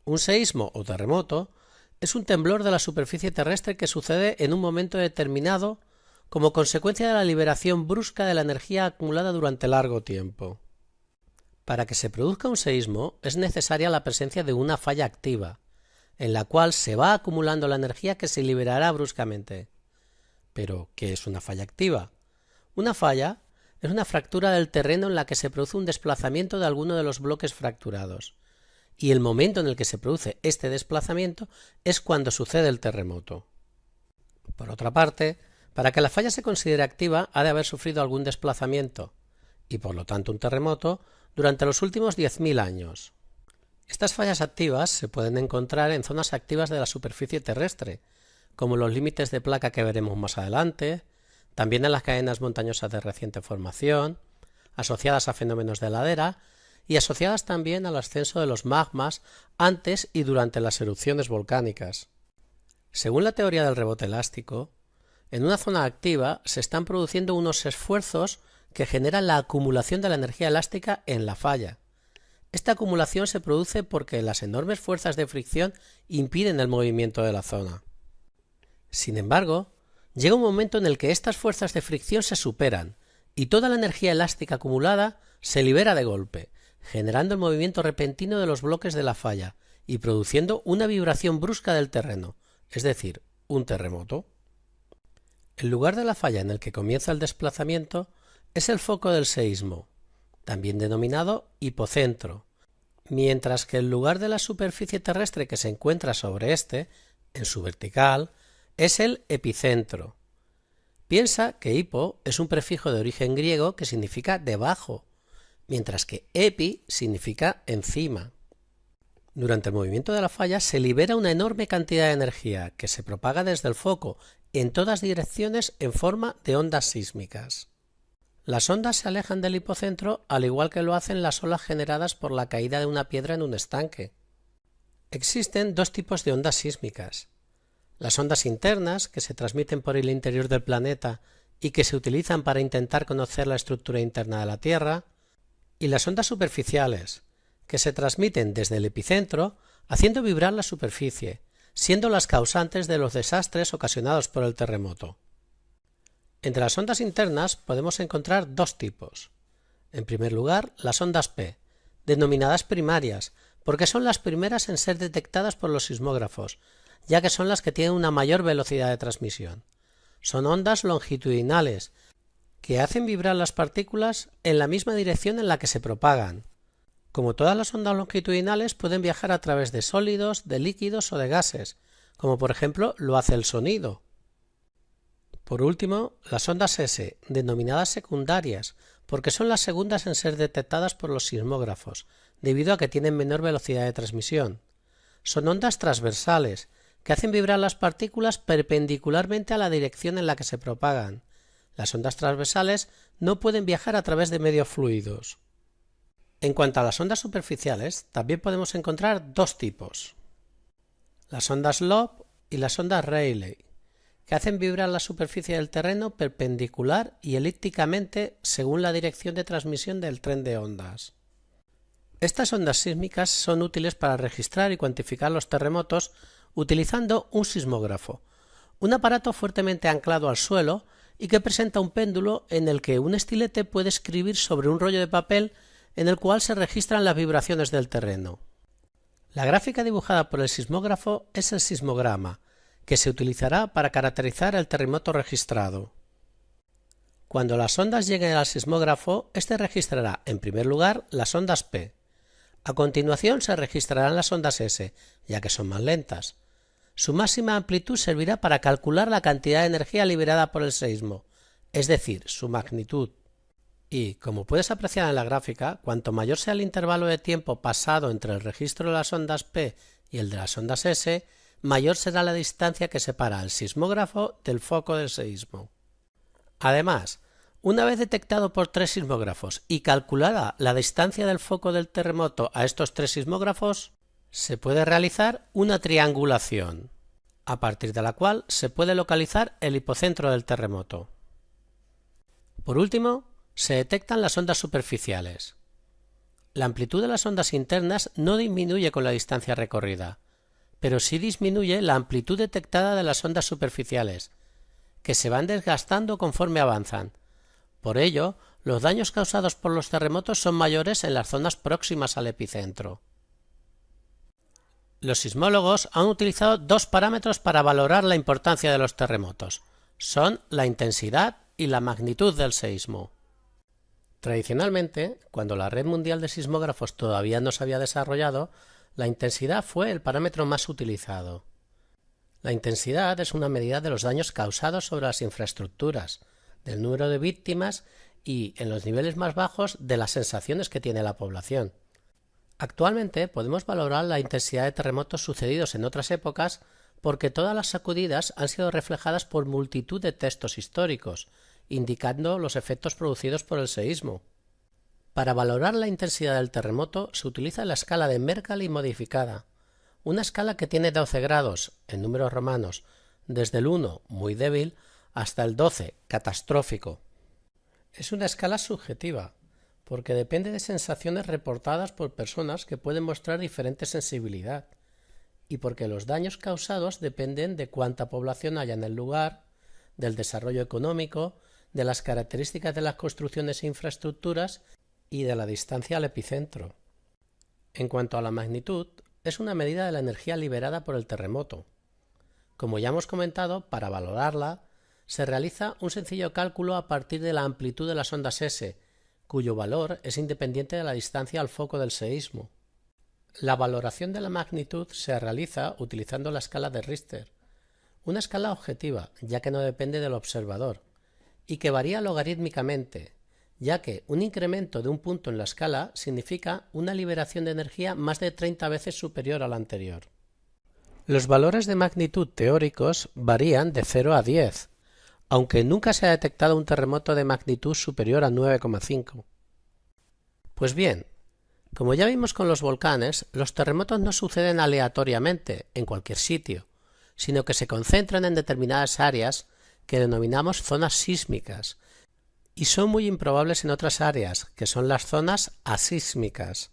Un seísmo o terremoto es un temblor de la superficie terrestre que sucede en un momento determinado como consecuencia de la liberación brusca de la energía acumulada durante largo tiempo. Para que se produzca un seísmo es necesaria la presencia de una falla activa, en la cual se va acumulando la energía que se liberará bruscamente. Pero, ¿qué es una falla activa? Una falla es una fractura del terreno en la que se produce un desplazamiento de alguno de los bloques fracturados, y el momento en el que se produce este desplazamiento es cuando sucede el terremoto. Por otra parte, para que la falla se considere activa ha de haber sufrido algún desplazamiento, y por lo tanto un terremoto, durante los últimos 10.000 años. Estas fallas activas se pueden encontrar en zonas activas de la superficie terrestre, como los límites de placa que veremos más adelante, también en las cadenas montañosas de reciente formación, asociadas a fenómenos de ladera y asociadas también al ascenso de los magmas antes y durante las erupciones volcánicas. Según la teoría del rebote elástico, en una zona activa se están produciendo unos esfuerzos que generan la acumulación de la energía elástica en la falla. Esta acumulación se produce porque las enormes fuerzas de fricción impiden el movimiento de la zona. Sin embargo, llega un momento en el que estas fuerzas de fricción se superan y toda la energía elástica acumulada se libera de golpe, generando el movimiento repentino de los bloques de la falla y produciendo una vibración brusca del terreno, es decir, un terremoto. El lugar de la falla en el que comienza el desplazamiento es el foco del seísmo, también denominado hipocentro, mientras que el lugar de la superficie terrestre que se encuentra sobre este, en su vertical, es el epicentro. Piensa que hipo es un prefijo de origen griego que significa debajo, mientras que epi significa encima. Durante el movimiento de la falla se libera una enorme cantidad de energía que se propaga desde el foco en todas direcciones en forma de ondas sísmicas. Las ondas se alejan del hipocentro al igual que lo hacen las olas generadas por la caída de una piedra en un estanque. Existen dos tipos de ondas sísmicas: las ondas internas, que se transmiten por el interior del planeta y que se utilizan para intentar conocer la estructura interna de la Tierra, y las ondas superficiales, que se transmiten desde el epicentro haciendo vibrar la superficie, siendo las causantes de los desastres ocasionados por el terremoto. Entre las ondas internas podemos encontrar dos tipos. En primer lugar, las ondas P, denominadas primarias, porque son las primeras en ser detectadas por los sismógrafos, ya que son las que tienen una mayor velocidad de transmisión. Son ondas longitudinales, que hacen vibrar las partículas en la misma dirección en la que se propagan. Como todas las ondas longitudinales, pueden viajar a través de sólidos, de líquidos o de gases, como por ejemplo lo hace el sonido. Por último, las ondas S, denominadas secundarias, porque son las segundas en ser detectadas por los sismógrafos, debido a que tienen menor velocidad de transmisión. Son ondas transversales, que hacen vibrar las partículas perpendicularmente a la dirección en la que se propagan. Las ondas transversales no pueden viajar a través de medios fluidos. En cuanto a las ondas superficiales, también podemos encontrar dos tipos: las ondas Loeb y las ondas Rayleigh, que hacen vibrar la superficie del terreno perpendicular y elípticamente según la dirección de transmisión del tren de ondas. Estas ondas sísmicas son útiles para registrar y cuantificar los terremotos utilizando un sismógrafo, un aparato fuertemente anclado al suelo y que presenta un péndulo en el que un estilete puede escribir sobre un rollo de papel en el cual se registran las vibraciones del terreno. La gráfica dibujada por el sismógrafo es el sismograma, que se utilizará para caracterizar el terremoto registrado. Cuando las ondas lleguen al sismógrafo, este registrará en primer lugar las ondas P. A continuación se registrarán las ondas S, ya que son más lentas. Su máxima amplitud servirá para calcular la cantidad de energía liberada por el seísmo, es decir, su magnitud. Y, como puedes apreciar en la gráfica, cuanto mayor sea el intervalo de tiempo pasado entre el registro de las ondas P y el de las ondas S, mayor será la distancia que separa al sismógrafo del foco del seísmo. Además, una vez detectado por tres sismógrafos y calculada la distancia del foco del terremoto a estos tres sismógrafos, se puede realizar una triangulación, a partir de la cual se puede localizar el hipocentro del terremoto. Por último, se detectan las ondas superficiales. La amplitud de las ondas internas no disminuye con la distancia recorrida, pero sí disminuye la amplitud detectada de las ondas superficiales, que se van desgastando conforme avanzan. Por ello, los daños causados por los terremotos son mayores en las zonas próximas al epicentro. Los sismólogos han utilizado dos parámetros para valorar la importancia de los terremotos. Son la intensidad y la magnitud del seísmo. Tradicionalmente, cuando la red mundial de sismógrafos todavía no se había desarrollado, la intensidad fue el parámetro más utilizado. La intensidad es una medida de los daños causados sobre las infraestructuras, del número de víctimas y, en los niveles más bajos, de las sensaciones que tiene la población. Actualmente podemos valorar la intensidad de terremotos sucedidos en otras épocas porque todas las sacudidas han sido reflejadas por multitud de textos históricos, indicando los efectos producidos por el seísmo. Para valorar la intensidad del terremoto se utiliza la escala de Mercalli modificada, una escala que tiene 12 grados, en números romanos, desde el 1, muy débil, hasta el 12, catastrófico. Es una escala subjetiva, porque depende de sensaciones reportadas por personas que pueden mostrar diferente sensibilidad, y porque los daños causados dependen de cuánta población haya en el lugar, del desarrollo económico, de las características de las construcciones e infraestructuras y de la distancia al epicentro. En cuanto a la magnitud, es una medida de la energía liberada por el terremoto. Como ya hemos comentado, para valorarla, se realiza un sencillo cálculo a partir de la amplitud de las ondas S, cuyo valor es independiente de la distancia al foco del seísmo. La valoración de la magnitud se realiza utilizando la escala de Richter, una escala objetiva, ya que no depende del observador, y que varía logarítmicamente, ya que un incremento de un punto en la escala significa una liberación de energía más de 30 veces superior a la anterior. Los valores de magnitud teóricos varían de 0 a 10, aunque nunca se ha detectado un terremoto de magnitud superior a 9,5. Pues bien, como ya vimos con los volcanes, los terremotos no suceden aleatoriamente en cualquier sitio, sino que se concentran en determinadas áreas que denominamos zonas sísmicas, y son muy improbables en otras áreas, que son las zonas asísmicas.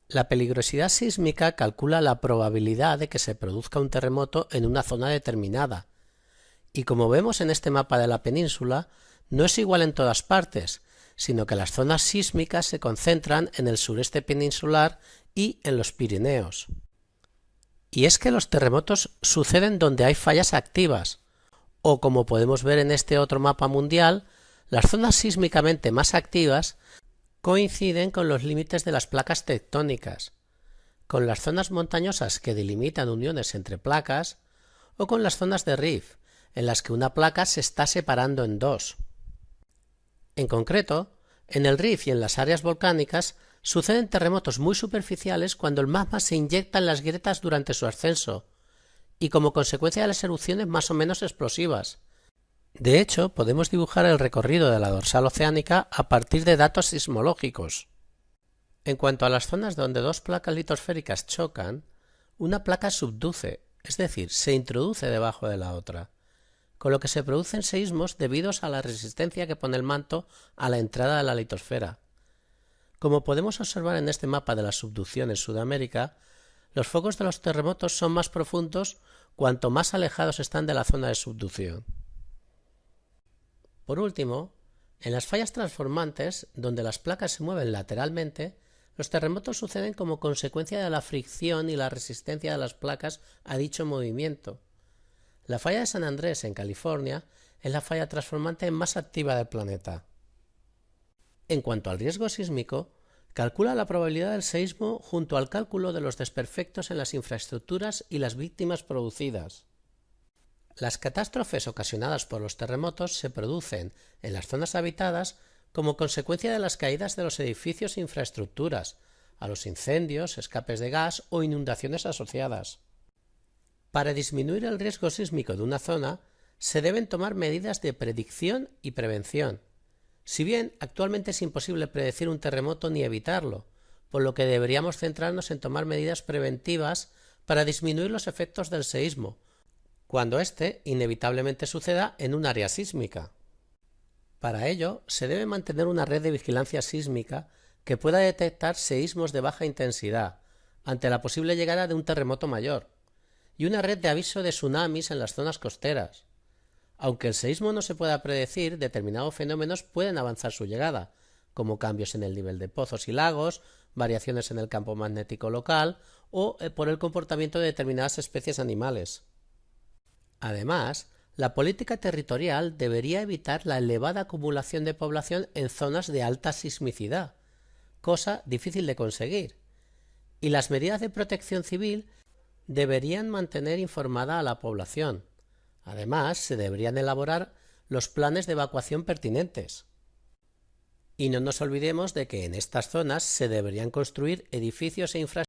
La peligrosidad sísmica calcula la probabilidad de que se produzca un terremoto en una zona determinada, y como vemos en este mapa de la península, no es igual en todas partes, sino que las zonas sísmicas se concentran en el sureste peninsular y en los Pirineos. Y es que los terremotos suceden donde hay fallas activas, o como podemos ver en este otro mapa mundial, las zonas sísmicamente más activas coinciden con los límites de las placas tectónicas, con las zonas montañosas que delimitan uniones entre placas, o con las zonas de rift, en las que una placa se está separando en dos. En concreto, en el rift y en las áreas volcánicas suceden terremotos muy superficiales cuando el magma se inyecta en las grietas durante su ascenso, y como consecuencia de las erupciones más o menos explosivas. De hecho, podemos dibujar el recorrido de la dorsal oceánica a partir de datos sismológicos. En cuanto a las zonas donde dos placas litosféricas chocan, una placa subduce, es decir, se introduce debajo de la otra, con lo que se producen seísmos debido a la resistencia que pone el manto a la entrada de la litosfera. Como podemos observar en este mapa de la subducción en Sudamérica, los focos de los terremotos son más profundos cuanto más alejados están de la zona de subducción. Por último, en las fallas transformantes, donde las placas se mueven lateralmente, los terremotos suceden como consecuencia de la fricción y la resistencia de las placas a dicho movimiento. La falla de San Andrés, en California, es la falla transformante más activa del planeta. En cuanto al riesgo sísmico, calcula la probabilidad del seísmo junto al cálculo de los desperfectos en las infraestructuras y las víctimas producidas. Las catástrofes ocasionadas por los terremotos se producen en las zonas habitadas como consecuencia de las caídas de los edificios e infraestructuras, a los incendios, escapes de gas o inundaciones asociadas. Para disminuir el riesgo sísmico de una zona, se deben tomar medidas de predicción y prevención. Si bien actualmente es imposible predecir un terremoto ni evitarlo, por lo que deberíamos centrarnos en tomar medidas preventivas para disminuir los efectos del seísmo, cuando éste inevitablemente suceda en un área sísmica. Para ello, se debe mantener una red de vigilancia sísmica que pueda detectar seísmos de baja intensidad ante la posible llegada de un terremoto mayor, y una red de aviso de tsunamis en las zonas costeras. Aunque el seísmo no se pueda predecir, determinados fenómenos pueden avanzar su llegada, como cambios en el nivel de pozos y lagos, variaciones en el campo magnético local o por el comportamiento de determinadas especies animales. Además, la política territorial debería evitar la elevada acumulación de población en zonas de alta sismicidad, cosa difícil de conseguir, y las medidas de protección civil deberían mantener informada a la población. Además, se deberían elaborar los planes de evacuación pertinentes. Y no nos olvidemos de que en estas zonas se deberían construir edificios e infraestructuras